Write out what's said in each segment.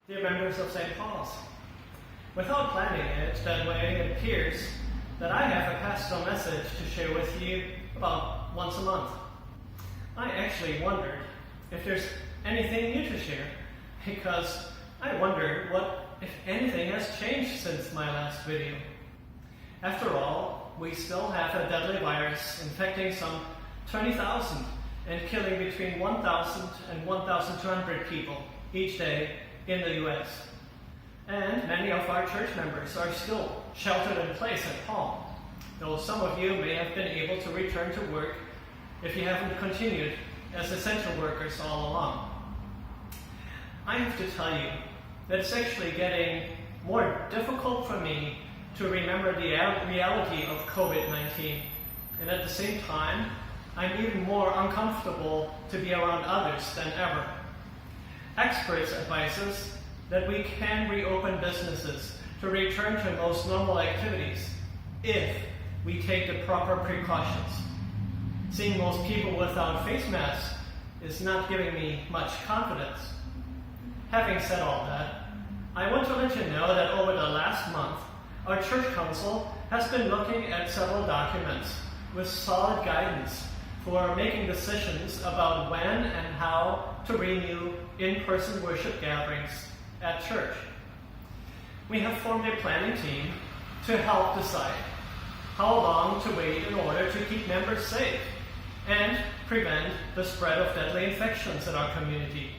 Dear members of St. Paul's, without planning it that way, it appears that I have a pastoral message to share with you about once a month. I actually wondered if there's anything new to share, because I wondered what, if anything, has changed since my last video. After all, we still have a deadly virus infecting some 20,000 and killing between 1,000 and 1,200 people each day in the U.S. And many of our church members are still sheltered in place at home, though some of you may have been able to return to work if you haven't continued as essential workers all along. I have to tell you that it's actually getting more difficult for me to remember the reality of COVID-19, and at the same time, I'm even more uncomfortable to be around others than ever. Experts advise us that we can reopen businesses to return to most normal activities if we take the proper precautions. Seeing most people without face masks is not giving me much confidence. Having said all that, I want to let you know that over the last month, our church council has been looking at several documents with solid guidance for making decisions about when and how to renew in-person worship gatherings at church. We have formed a planning team to help decide how long to wait in order to keep members safe and prevent the spread of deadly infections in our community,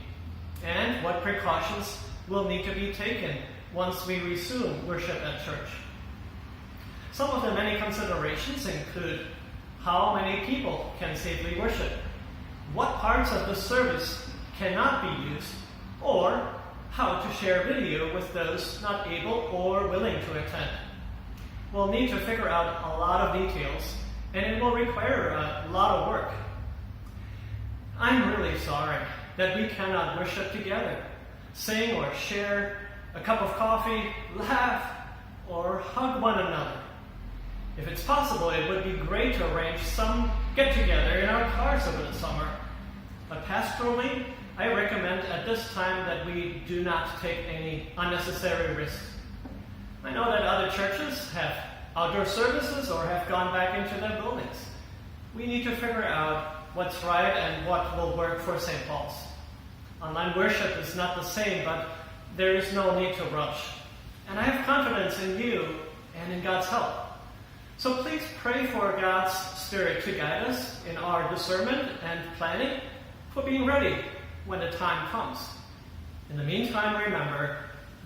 and what precautions will need to be taken once we resume worship at church. Some of the many considerations include how many people can safely worship, what parts of the service cannot be used, or how to share video with those not able or willing to attend. We'll need to figure out a lot of details, and it will require a lot of work. I'm really sorry that we cannot worship together, sing or share a cup of coffee, laugh, or hug one another. If it's possible, it would be great to arrange some get-together in our cars over the summer. But pastorally, I recommend at this time that we do not take any unnecessary risks. I know that other churches have outdoor services or have gone back into their buildings. We need to figure out what's right and what will work for St. Paul's. Online worship is not the same, but there is no need to rush. And I have confidence in you and in God's help. So please pray for God's Spirit to guide us in our discernment and planning for being ready when the time comes. In the meantime, remember,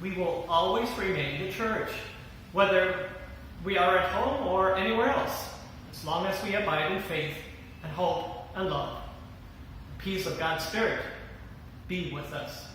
we will always remain the church, whether we are at home or anywhere else, as long as we abide in faith and hope and love. The peace of God's Spirit be with us.